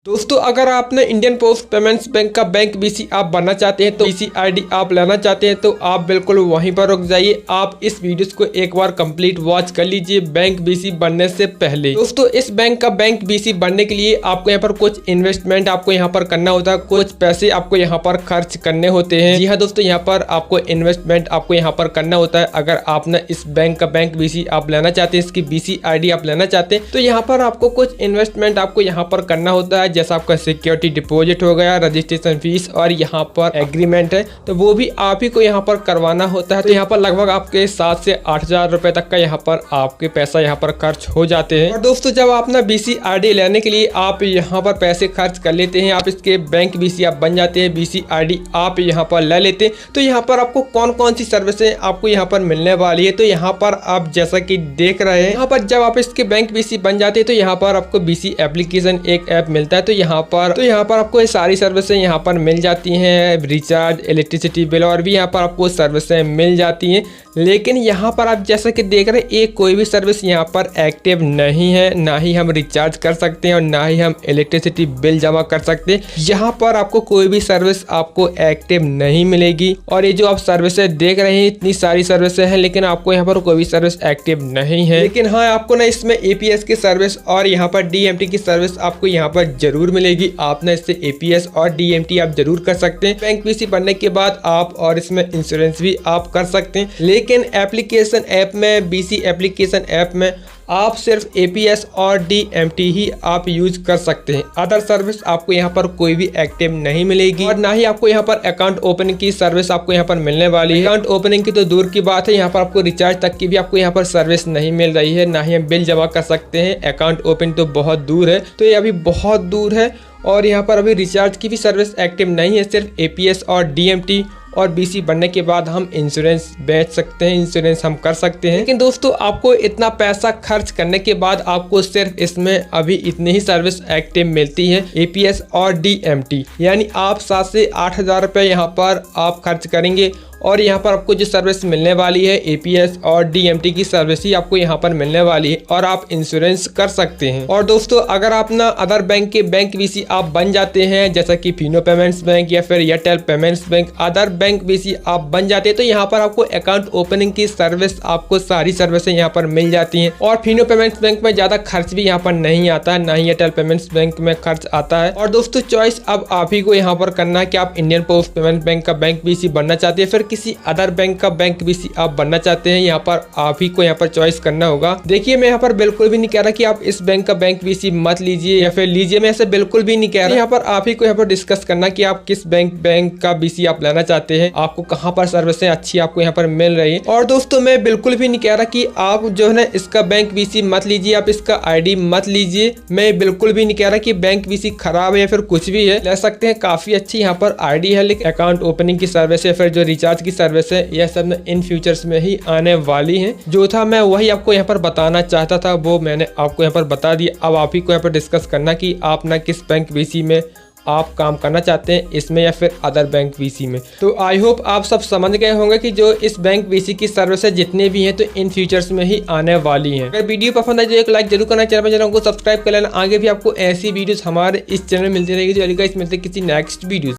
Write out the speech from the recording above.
दोस्तों अगर आपने इंडियन पोस्ट पेमेंट्स बैंक का बैंक बीसी आप बनना चाहते हैं तो बीसी आईडी आप लेना चाहते हैं तो आप बिल्कुल वहीं पर रुक जाइए। आप इस वीडियो को एक बार कंप्लीट वॉच कर लीजिए बैंक बीसी बनने से पहले। दोस्तों इस बैंक का बैंक बीसी बनने के लिए आपको यहाँ पर कुछ इन्वेस्टमेंट आपको यहाँ पर करना होता है, कुछ पैसे आपको यहाँ पर खर्च करने होते हैं। जी हाँ दोस्तों, यहाँ पर आपको इन्वेस्टमेंट आपको यहाँ पर करना होता है। अगर आपने इस बैंक का बैंक बीसी आप लेना चाहते हैं, इसकी बीसी आईडी आप लेना चाहते हैं तो यहाँ पर आपको कुछ इन्वेस्टमेंट आपको यहाँ पर करना होता है, जैसा आपका सिक्योरिटी डिपॉजिट हो गया, रजिस्ट्रेशन फीस और यहाँ पर एग्रीमेंट है तो वो भी आप ही को यहाँ पर करवाना होता है। तो यहाँ पर लगभग आपके 7 से 8 हजार रुपए तक का यहाँ पर आपके पैसा यहाँ पर खर्च हो जाते हैं। और दोस्तों जब आप ना बीसी आईडी लेने के लिए आप यहाँ पर पैसे खर्च कर लेते हैं, आप इसके बैंक बीसी आप बन जाते हैं, बीसी आईडी आप यहाँ पर ले लेते हैं तो यहाँ पर आपको कौन कौन सी सर्विसें आपको यहाँ पर मिलने वाली है। तो यहाँ पर आप जैसा कि देख रहे हैं, यहाँ पर जब आप इसके बैंक बीसी बन जाते हैं तो यहाँ पर आपको बीसी एप्लीकेशन एक ऐप मिलता है। तो यहाँ पर आपको ये सारी सर्विसें यहाँ पर मिल जाती हैं, रिचार्ज, इलेक्ट्रिसिटी बिल और भी यहाँ पर आपको सर्विसें मिल जाती हैं। लेकिन यहाँ पर आप जैसा कि देख रहे हैं एक कोई भी सर्विस यहाँ पर एक्टिव नहीं है, ना ही हम रिचार्ज कर सकते हैं और ना ही हम इलेक्ट्रिसिटी बिल जमा कर सकते हैं। यहाँ पर आपको कोई भी सर्विस आपको एक्टिव नहीं मिलेगी। और ये जो आप सर्विसें देख रहे हैं इतनी सारी सर्विसें हैं, लेकिन आपको यहाँ पर कोई भी सर्विस एक्टिव नहीं है। लेकिन हाँ, आपको ना इसमें एपीएस की सर्विस और यहाँ पर डीएमटी की सर्विस आपको यहाँ पर जरूर मिलेगी। आप ना इससे एपीएस और डीएमटी आप जरूर कर सकते हैं। बैंक बीसी बनने के बाद आप और इसमें इंश्योरेंस भी आप कर सकते हैं। लेकिन एप्लीकेशन ऐप में, बीसी एप्लीकेशन ऐप में आप सिर्फ एपीएस और डीएमटी ही आप यूज कर सकते हैं। अदर सर्विस आपको यहाँ पर कोई भी एक्टिव नहीं मिलेगी और ना ही आपको यहाँ पर अकाउंट ओपनिंग की सर्विस आपको यहाँ पर मिलने वाली है। अकाउंट ओपनिंग की तो दूर की बात है, यहाँ पर आपको रिचार्ज तक की भी आपको यहाँ पर सर्विस नहीं मिल रही है, ना ही हम बिल जमा कर सकते हैं। अकाउंट ओपन तो बहुत दूर है, तो ये अभी बहुत दूर है। और यहाँ पर अभी रिचार्ज की भी सर्विस एक्टिव नहीं है, सिर्फ एपीएस और डीएमटी। और बीसी बनने के बाद हम इंश्योरेंस बेच सकते हैं, इंश्योरेंस हम कर सकते हैं। लेकिन दोस्तों आपको इतना पैसा खर्च करने के बाद आपको सिर्फ इसमें अभी इतनी ही सर्विस एक्टिव मिलती है, एपीएस और डीएमटी। यानी आप 7 से 8 हजार रुपये यहाँ पर आप खर्च करेंगे और यहाँ पर आपको जो सर्विस मिलने वाली है एपीएस और डीएमटी की सर्विस ही आपको यहाँ पर मिलने वाली है और आप इंश्योरेंस कर सकते हैं। और दोस्तों अगर आप ना अदर बैंक के बैंक बीसी आप बन जाते हैं, जैसा कि फिनो पेमेंट्स बैंक या फिर Airtel payments bank, other bank BC आप बन जाते हैं तो यहाँ पर आपको अकाउंट ओपनिंग की सर्विस, आपको सारी सर्विसें यहाँ पर मिल जाती हैं। और फिनो पेमेंट्स बैंक में ज्यादा खर्च भी यहाँ पर नहीं आता है, ना ही एयरटेल पेमेंट्स बैंक में खर्च आता है। और दोस्तों चॉइस अब आप ही को यहाँ पर करना है कि आप इंडियन पोस्ट पेमेंट बैंक का बैंक बीसी बनना चाहते हैं, फिर किसी अदर बैंक का बैंक बीसी आप बनना चाहते हैं। यहाँ पर आप ही को यहाँ पर चॉइस करना होगा। देखिए मैं यहाँ पर बिल्कुल भी नहीं कह रहा कि आप इस बैंक का बैंक बीसी मत लीजिए या फिर लीजिए, मैं ऐसे बिल्कुल भी नहीं कह रहा। यहाँ पर आप ही को यहाँ पर डिस्कस करना कि आप किस बैंक का बीसी आप लेना चाहते हैं, आपको कहाँ पर सर्विसें अच्छी आपको यहाँ पर मिल रही है। और दोस्तों मैं बिल्कुल भी नहीं कह रहा कि आप जो है ना इसका बैंक बीसी मत लीजिए, आप इसका आईडी मत लीजिए। मैं बिल्कुल भी नहीं कह रहा कि बैंक बीसी खराब है या फिर कुछ भी है, ले सकते हैं, काफी अच्छी यहाँ पर आईडी है। लेकिन अकाउंट ओपनिंग की सर्विस या फिर जो रिचार्ज की सर्विस है यह सब इन फ्यूचर्स में ही आने वाली हैं। जो था मैं वही आपको यहाँ पर बताना चाहता था, वो मैंने आपको यहाँ पर बता दिया। अब आप ही को यहाँ पर डिस्कस करना कि आप ना किस बैंक बीसी में आप काम करना चाहते हैं, इसमें या फिर अदर बैंक बीसी में। तो आई होप आप सब समझ गए होंगे कि जो इस बैंक बीसी की सर्विस है जितने भी हैं तो इन फ्यूचर्स में ही आने वाली हैं। अगर वीडियो पसंद आए तो एक लाइक जरूर करना, चैनल को सब्सक्राइब कर लेना। आगे भी आपको ऐसी वीडियोस हमारे इस चैनल में मिलती रहेगी। जो मिलते किसी नेक्स्ट वीडियो।